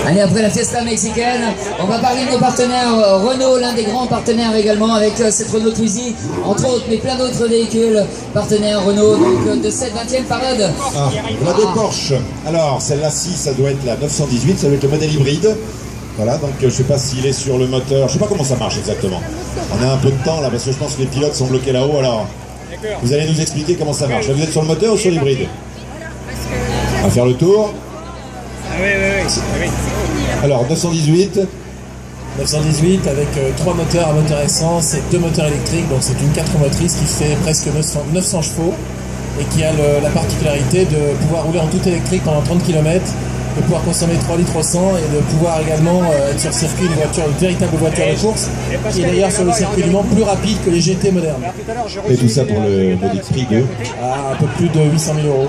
Allez, après la fiesta mexicaine, on va parler de nos partenaires Renault, l'un des grands partenaires également avec cette Renault Twizy, entre autres, mais plein d'autres véhicules partenaires Renault, donc de cette 20e parade. Ah, on a des Porsche. Alors, celle-là-ci, ça doit être la 918, ça doit être le modèle hybride. Voilà, donc je sais pas s'il est sur le moteur, je sais pas comment ça marche exactement. On a un peu de temps là, parce que je pense que les pilotes sont bloqués là-haut, alors vous allez nous expliquer comment ça marche. Vous êtes sur le moteur ou sur l'hybride? On va faire le tour. Oui. Alors, 918. 918 avec 3 moteurs à moteur essence et 2 moteurs électriques, donc c'est une 4 motrices qui fait presque 900 chevaux et qui a la particularité de pouvoir rouler en tout électrique pendant 30 km, de pouvoir consommer 3 litres au 100 et de pouvoir également être sur circuit une véritable voiture de course qui est d'ailleurs sur le circuit du Mans plus rapide que les GT modernes. Et tout ça pour le prix de un peu plus de 800 000 euros,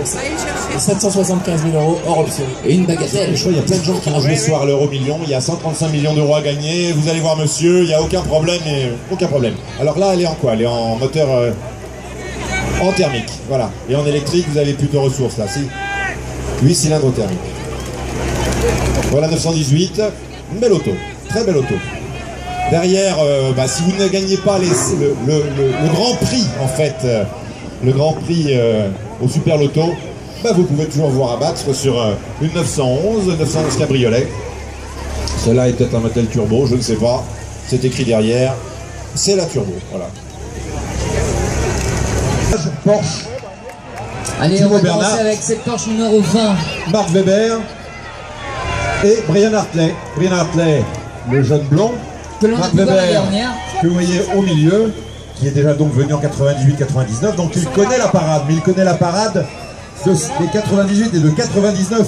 775 000 euros hors option. Et une bagatelle. Je crois qu'il y a plein de gens qui vont jouer ce soir à l'euro million, il y a 135 millions d'euros à gagner, vous allez voir monsieur, il n'y a aucun problème, aucun problème. Alors là, elle est en quoi? Elle est en moteur en thermique, voilà. Et en électrique, vous avez plus de ressources là, si 8 cylindres thermiques. Voilà 918, une belle auto, très belle auto. Derrière, si vous ne gagnez pas le grand prix en fait, le grand prix au Super Loto, vous pouvez toujours vous rabattre sur une 911 cabriolet. Celle-là est peut-être un modèle turbo, je ne sais pas. C'est écrit derrière, c'est la turbo, voilà. Porsche. Allez, Timo on va Bernard, commencer avec cette Porsche numéro 20. Mark Webber et Brian Hartley. Brian Hartley, le jeune blond. Que l'on a Mark pu voir la Webber, dernière. que vous voyez au milieu, qui est déjà donc venu en 98-99, donc il connaît la parade, mais il connaît la parade des 98 et de 99.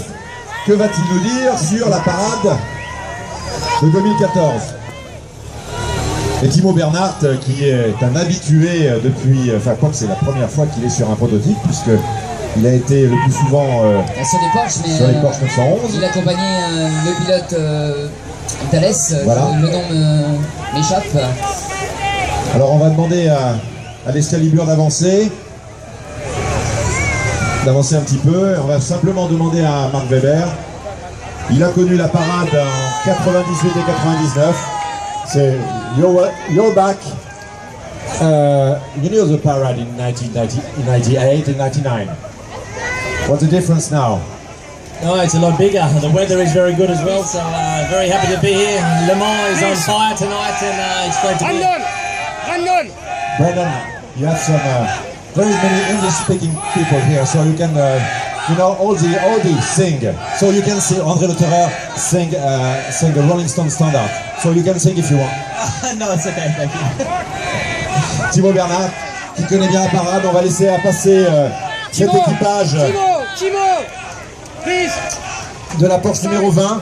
Que va-t-il nous dire sur la parade de 2014? Et Timo Bernhard, qui est un habitué depuis, enfin quoi que c'est la première fois qu'il est sur un prototype, puisque il a été le plus souvent Sur des Porsche, mais sur les Porsche 911. il accompagnait le pilote Thales, Voilà. le nom m'échappe. Alors on va demander à l'Excalibur d'avancer un petit peu. On va simplement demander à Mark Webber. Il a connu la parade en 98 et 99. C'est you're back. You know the parade in 1998 and 99. What's the difference now? No, it's a lot bigger. The weather is very good as well, so very happy to be here. Le Mans is on fire tonight, and it's great to be here. Brendan, you have some very many English-speaking people here, so you can, all the oldies sing. So you can see André Le Terreur sing a Rolling Stone standard. So you can sing if you want. No, it's okay, thank you. Timo Bernhard, qui connaît bien la parade, on va laisser passer cet équipage de la Porsche numéro 20.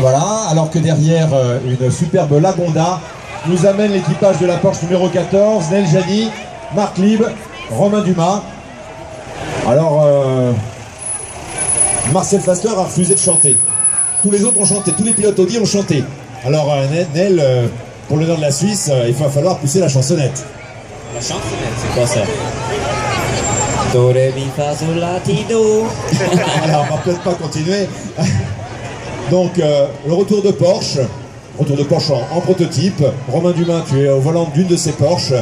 Voilà, alors que derrière une superbe Lagonda nous amène l'équipage de la Porsche numéro 14, Nel Jani, Marc Lieb, Romain Dumas. Alors, Marcel Faster a refusé de chanter. Tous les autres ont chanté, tous les pilotes Audi ont chanté. Alors, Nel, pour l'honneur de la Suisse, il va falloir pousser la chansonnette. La chansonnette, c'est quoi ça? Do, re, mi, fa, sol, la, ti, do. Alors, on va peut-être pas continuer. Donc, le retour de Porsche en prototype. Romain Dumas, tu es au volant d'une de ces Porsche.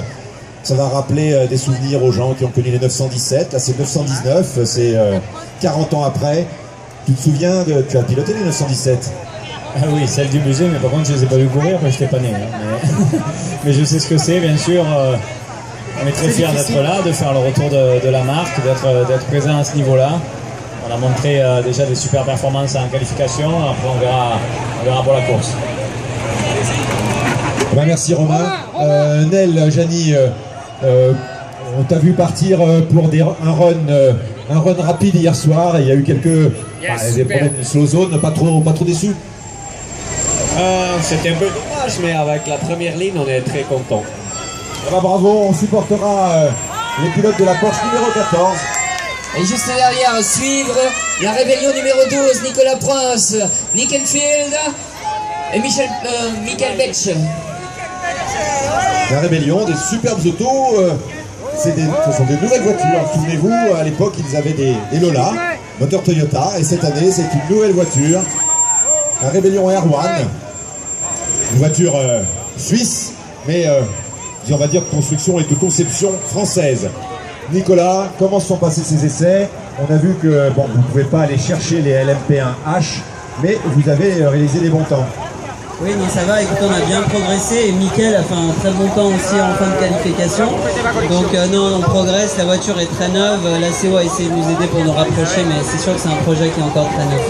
Ça va rappeler des souvenirs aux gens qui ont connu les 917. Là, c'est 919, c'est 40 ans après. Tu te souviens tu as piloté les 917? Ah oui, celle du musée, mais par contre, je ne les ai pas vu courir, parce que je n'étais pas né. Hein, mais je sais ce que c'est, bien sûr. On est très fiers d'être là, de faire le retour de la marque, d'être présent à ce niveau-là. On a montré déjà des super performances en qualification, après on verra pour la course. Ben merci Romain. Nel, Jani, on t'a vu partir pour un run rapide hier soir et il y a eu des problèmes de slow zone, pas trop déçu. C'était un peu dommage, mais avec la première ligne, on est très content. Bravo, on supportera les pilotes de la Porsche numéro 14. Et juste derrière, suivre la rébellion numéro 12, Nicolas Prince, Nick Enfield et Michael Betsch. La rébellion, des superbes autos, ce sont des nouvelles voitures. Souvenez-vous, à l'époque, ils avaient des Lola, moteur Toyota, et cette année, c'est une nouvelle voiture un Rébellion R1, une voiture suisse, mais on va dire de construction et de conception française. Nicolas, comment se sont passés ces essais? On a vu que bon, vous ne pouvez pas aller chercher les LMP1H, mais vous avez réalisé des bons temps. Oui, non, ça va, écoute, on a bien progressé et Mickaël a fait un très bon temps aussi en fin de qualification. Donc non, on progresse, la voiture est très neuve, la CO a essayé de nous aider pour nous rapprocher, mais c'est sûr que c'est un projet qui est encore très neuf.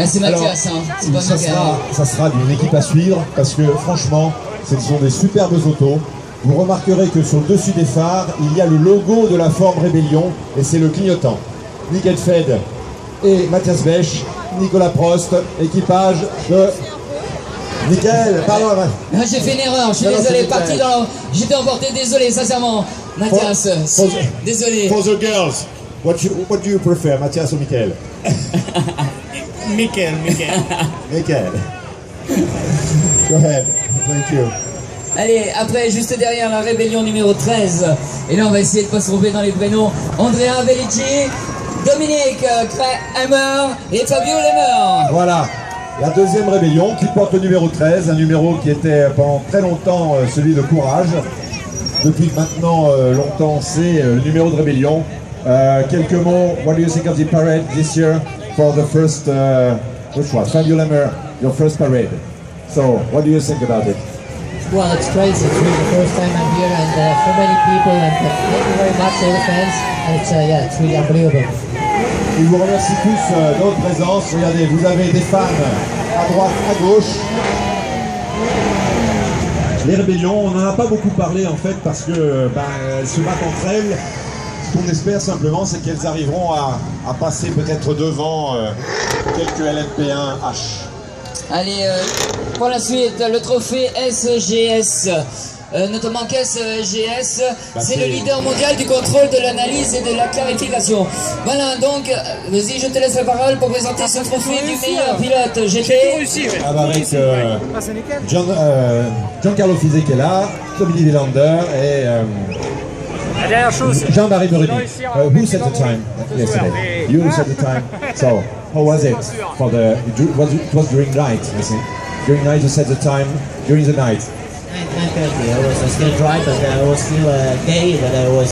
C'est Mathias, hein. C'est pas Mickaël. Ça sera d'une équipe à suivre, parce que franchement, ce sont des superbes autos. Vous remarquerez que sur le dessus des phares, il y a le logo de la forme Rébellion, et c'est le clignotant. Nick Heidfeld et Mathias Bech, Nicolas Prost, équipage de Mickaël, pardon. J'ai fait une erreur, je suis désolé, parti dans... J'étais emporté, désolé, sincèrement. Mathias, désolé. For the girls, what do you prefer, Mathias ou Mickaël? Mickaël. Mickaël. Go ahead, thank you. Allez, après, juste derrière la Rébellion numéro 13. Et là, on va essayer de ne pas se tromper dans les prénoms. Andrea Bellici, Dominique Hammer et Fabio Lemmer. Voilà, la deuxième Rébellion qui porte le numéro 13, un numéro qui était pendant très longtemps celui de Courage. Depuis maintenant longtemps, c'est le numéro de Rébellion. Quelques mots, what do you think of the parade this year for the first, which one? Fabio Lemmer, your first parade. So, what do you think about it? Well, it's crazy. It's really the first time I'm here, and for many people, and thank you very much, all the fans. And it's really unbelievable. Ils vous remercient tous de votre présence. Regardez, vous avez des fans à droite, à gauche. Les Rébellions, on n'en a pas beaucoup parlé en fait parce que elles se battent entre elles. Ce qu'on espère simplement, c'est qu'elles arriveront à passer peut-être devant quelques LMP1H. Allez, pour la suite, le trophée SGS. Notamment SGS, c'est le leader mondial du contrôle de l'analyse et de la clarification. Voilà, donc, vas-y, je te laisse la parole pour présenter ce trophée du meilleur pilote GT. Avec Giancarlo Fisichella, Tommy Villander et Jean-Marie Meredi. Who set the time yesterday? You set the time. So, how was it for the? It was during night, I think. During night, you set the time. During the night. 9:30. I was still dry, but I was still gay, but I was